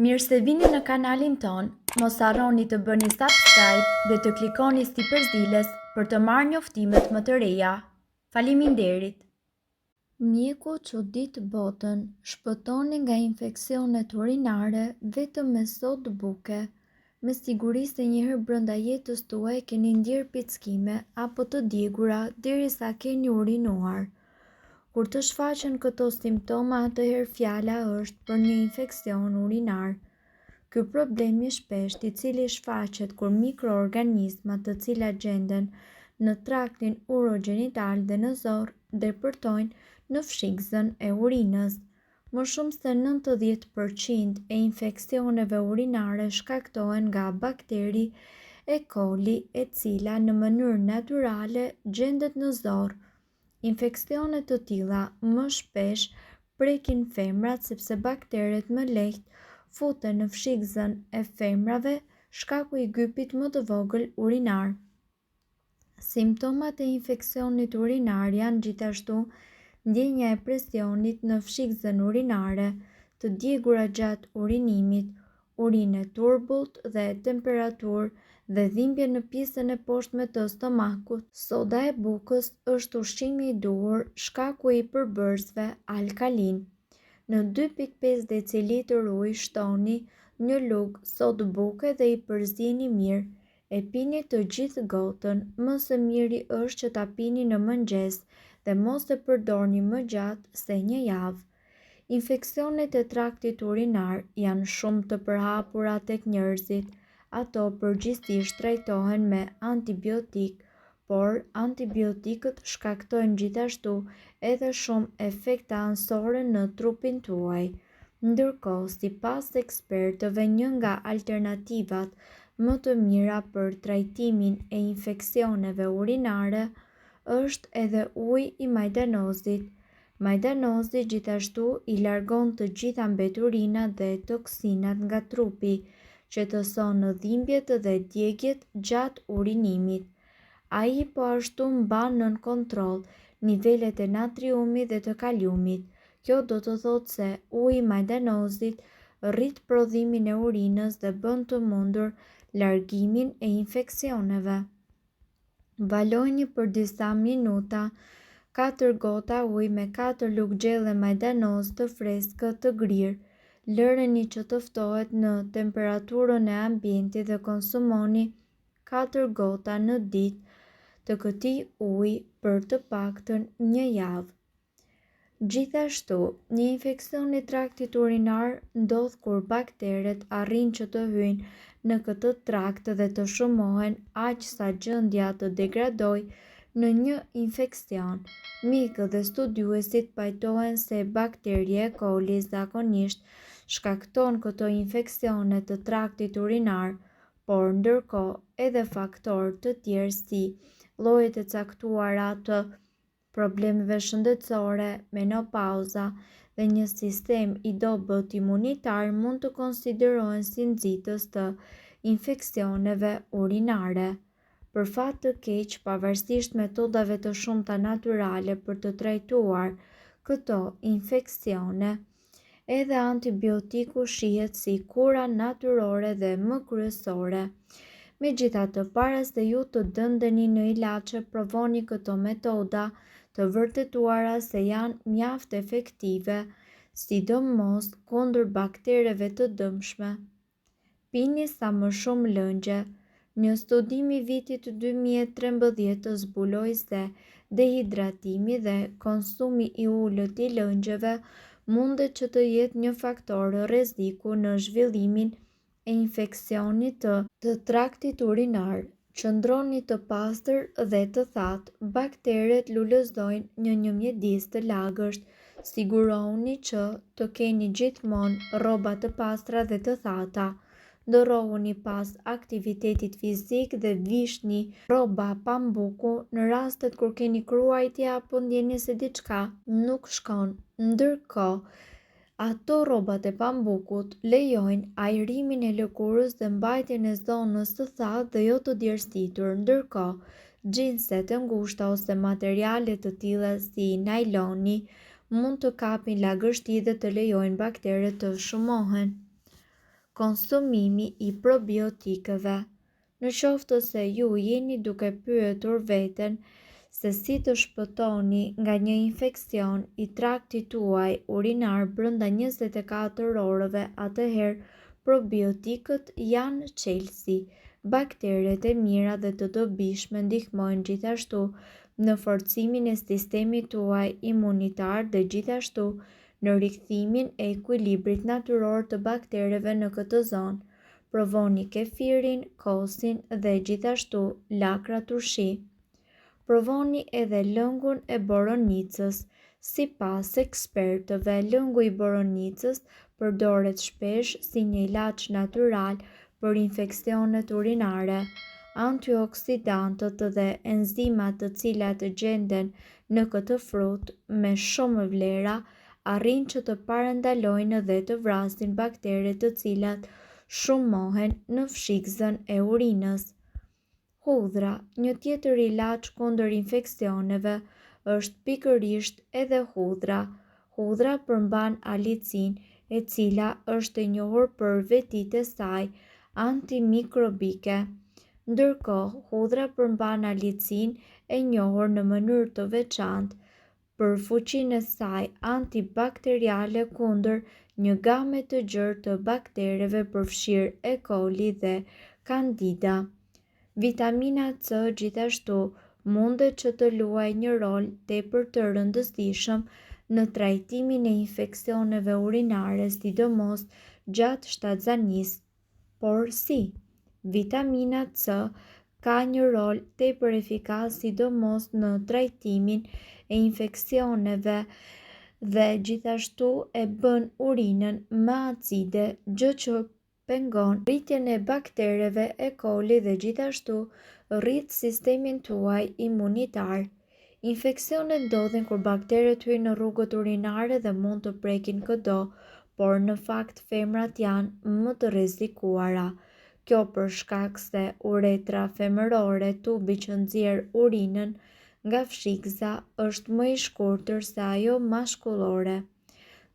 Mirë se vini në kanalin ton, mos harroni të bëni subscribe dhe të klikoni si përzieles për të marrë njoftimet më të reja. Faleminderit! Mjeku çudit botën, shpëtoni nga infeksionet urinare vetëm me sodë buke. Me siguri se njëherë brenda jetës tuaj keni ndjerë pickime apo të djegura derisa keni urinuar. Kur të shfaqen këto simptoma, atëherë fjala është për një infeksion urinar. Ky problem i shpeshtë, i cili shfaqet kur mikroorganizma të cilat gjenden në traktin urogenital dhe në zorr depërtojnë në fshikëzën e urinës. Më shumë se 90% e infeksioneve urinare shkaktohen nga bakteri E. coli, e cila në mënyrë natyrale gjendet në zorr. Infeksionet të tilla më shpesh prekin femrat sepse bakteret më lehtë futen në fshikëzën e femrave shkaku i gypit më të vogël urinar. Simptomat e infeksionit urinar janë gjithashtu ndjenja e presionit në fshikëzën urinare, të djegura gjatë urinimit, urinë e turbullt dhe temperaturë dhe dhimbje në pjesën e poshtme të stomakut. Soda e bukës është ushqimi i duhur shkaku i përbërësve alkalin. Në 2.5 decilitër ujë shtoni një lugë sodë buke dhe i përzini mirë. E pini të gjithë gotën, më së miri është që ta pini në mëngjes dhe mos e përdorni më gjatë se një javë. Infeksionet e traktit urinar janë shumë të përhapura tek njerëzit. Ato përgjithsisht trajtohen me antibiotik, por antibiotikët shkaktojnë gjithashtu edhe shumë efekte anësore në trupin tuaj. Ndërkohë, sipas ekspertëve, një nga alternativat më të mira për trajtimin e infeksioneve urinare është edhe uji i majdanozit. Majdanozi gjithashtu i largon të gjitha mbeturinat dhe toksinat nga trupi, qetëson në dhimbjet dhe djegjet gjatë urinimit. Ai po ashtu mban nën kontroll nivelet e natriumit dhe të kaliumit. Kjo do të thotë se uji i majdanozit rrit prodhimin e urinës dhe bën të mundur largimin e infeksioneve. Valojini për disa minuta 4 gota ujë me 4 lugë gjelle majdanoz të freskët të grirë. Lëreni që të ftohet në temperaturën e ambientit dhe konsumoni 4 gota në ditë të këtij uji për të paktën një javë. Gjithashtu, një infeksion i traktit urinar ndodh kur bakteret arrin që të hyjnë në këtë trakt dhe të shumohen aq sa gjendja të degradojë në një infeksion. Mjekët dhe studiuesit pajtohen se bakteria E. coli zakonisht shkakton këto infeksione të traktit urinar, por ndërkohë edhe faktorë të tjerë si llojet e caktuara të problemeve shëndetësore, menopauza dhe një sistem i dobët imunitar mund të konsiderohen si nxitës të infeksioneve urinare. Për fat të keq, pavarësisht metodave të shumta natyrale për të trajtuar këto infeksione, edhe antibiotiku shihet si kura natyrore dhe më kryesore. Megjithatë, para se ju të dëndeni në ilaçe, provoni këto metoda të vërtetuara se janë mjaft efektive, sidomos kundër baktereve të dëmshme. Pini sa më shumë lëngje. Një studim i vitit 2013 zbuloi se dehidratimi dhe konsumi i ulët i lëngjeve mundet që të jetë një faktor rreziku në zhvillimin e infeksionit të traktit urinar. Qëndroni të pastër dhe të thatë. Bakteret lulëzojnë në një mjedis të lagësht. Sigurohuni që të keni gjithmonë rroba të pastra dhe të thata. Ndërrohuni pas aktivitetit fizik dhe vishni rroba pambuku në rastet kur keni kruajtje apo ndjeni se diçka nuk shkon. Ndërkohë, ato rrobat e pambukut lejojnë ajrimin e lëkurës dhe mbajtjen e zonës së thatë dhe jo të djersitur. Ndërkohë, xhinset e ngushta ose materiale të tilla si najloni mund të kapin lagështi dhe të lejojnë bakteret të shumohen. konsumimi i probiotikëve. Në qoftë se ju jeni duke pyetur veten se si të shpëtoni nga një infekcion i traktit tuaj urinar brenda 24 orëve, atëherë probiotikët janë çelësi. Bakteret e mira dhe të dobishme ndihmojnë gjithashtu në forcimin e sistemit tuaj imunitar dhe gjithashtu në rikthimin e ekuilibrit natyror të baktereve në këtë zonë. Provoni kefirin, kosin dhe gjithashtu lakrat ushi. Provoni edhe lëngun e boronicës. Sipas ekspertëve, lëngu i boronicës përdoret shpesh si një ilaç natyral për infeksionet urinare. Antioksidantët dhe enzimat të cilat gjenden në këtë frut me shumë vlera arrin që të parandalojnë dhe të vrasin bakteret të cilat shumohen në fshikëzën e urinës. Hudhra, një tjetër ilaç kundër infeksioneve, është pikërisht edhe hudhra. Hudhra përmban alicin, e cila është e njohur për vetitë e saj antimikrobike. Ndërkohë, hudhra përmban alicin e njohur në mënyrë të veçantë për fuqinë e saj antibakteriale kundër një game të gjerë të baktereve përfshirë E. coli dhe Candida. Vitamina C gjithashtu mundet që të luajë një rol tepër të rëndësishëm në trajtimin e infeksioneve urinare, sidomos gjatë shtatzanisë. Por si? Vitamina C ka një rol tepër efikas sidomos në trajtimin e infeksioneve dhe gjithashtu e bën urinën më acide, gjë që pengon rritjen e baktereve E. coli dhe gjithashtu rrit sistemin tuaj imunitar. Infeksionet ndodhin kur bakteret hyjnë në rrugët urinare dhe mund të prekin këdo, por në fakt femrat janë më të rrezikuara. Kjo për shkak se uretra femërore, tubi që nxjerr urinën nga fshikëza, është më i shkurtër se ajo mashkullore.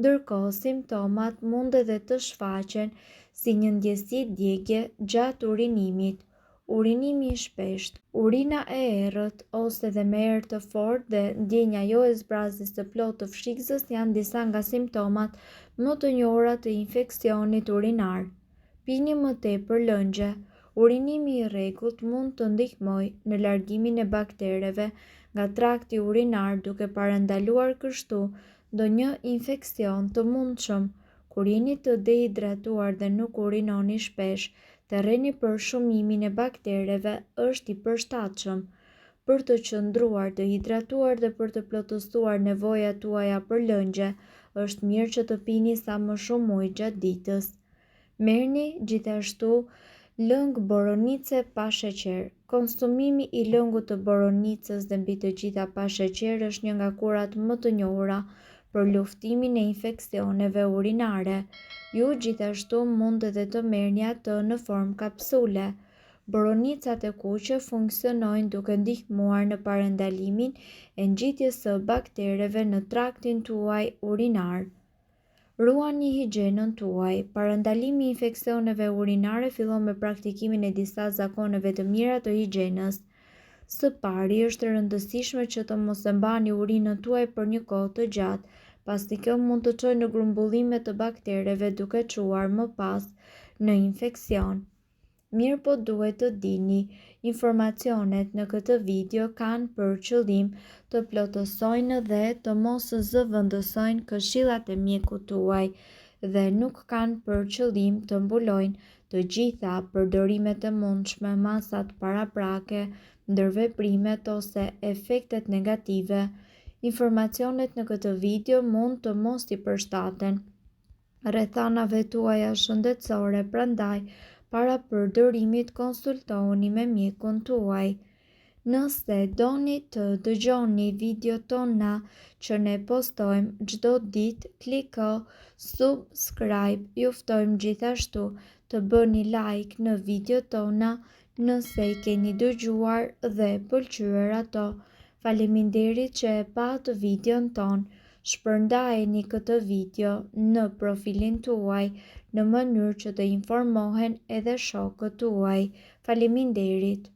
Ndërkohë, simptomat mund edhe të shfaqen si një ndjesi djegje gjatë urinimit. Urinimi i shpeshtë, urina e errët ose dhe me erë të fortë dhe ndjenja jo e zbrazjes së plotë të fshikëzës janë disa nga simptomat më të njohura të infeksionit urinar. Pini më tepër lëngje. Urinimi i rregullt mund të ndihmojë në largimin e baktereve nga trakti urinar, duke parandaluar kështu ndonjë infeksion të mundshëm. Kur jeni të dehidratuar dhe nuk urinoni shpesh, terreni për shumimin e baktereve është i përshtatshëm. Për të qëndruar të hidratuar dhe për të plotësuar nevojat tuaja për lëngje, është mirë që të pini sa më shumë ujë gjatë ditës. Merrni gjithashtu lëng boronice pa sheqer. Konsumimi i lëngut të boronicës dhe mbi të gjitha pa sheqer është një nga kurat më të njohura për luftimin e infeksioneve urinare. Ju gjithashtu mund edhe të merrni atë në formë kapsule. Boronicat e kuqe funksionojnë duke ndihmuar në parandalimin e ngjitjes së baktereve në traktin tuaj urinar. Ruani higjienën tuaj. Parandalimi i infeksioneve urinare fillon me praktikimin e disa zakoneve të mira të higjienës. Së pari, është e rëndësishme që të mos e mbani urinën tuaj për një kohë të gjatë, pasi kjo mund të çojë në grumbullime të baktereve duke çuar më pas në infeksion. Mirë po duhet të dini, informacionet në këtë video kanë për qëllim të plotësojnë dhe të mos zëvendësojnë këshillat e mjekut tuaj dhe nuk kanë për qëllim të mbulojnë të gjitha përdorimet e mundshme, masat paraprake, ndërveprimet ose efektet negative. Informacionet në këtë video mund të mos i përshtaten rrethanave tuaja shëndetësore, prandaj para përdorimit konsultohuni me mjekun tuaj. Nëse doni të dëgjoni video tona që ne postojmë çdo ditë, kliko subscribe. Ju ftojmë gjithashtu të bëni like në video tona nëse i keni dëgjuar dhe pëlqyer ato. Faleminderit që e pat videon ton. Shpërndajeni këtë video në profilin tuaj në mënyrë që të informohen edhe shokët tuaj. Faleminderit!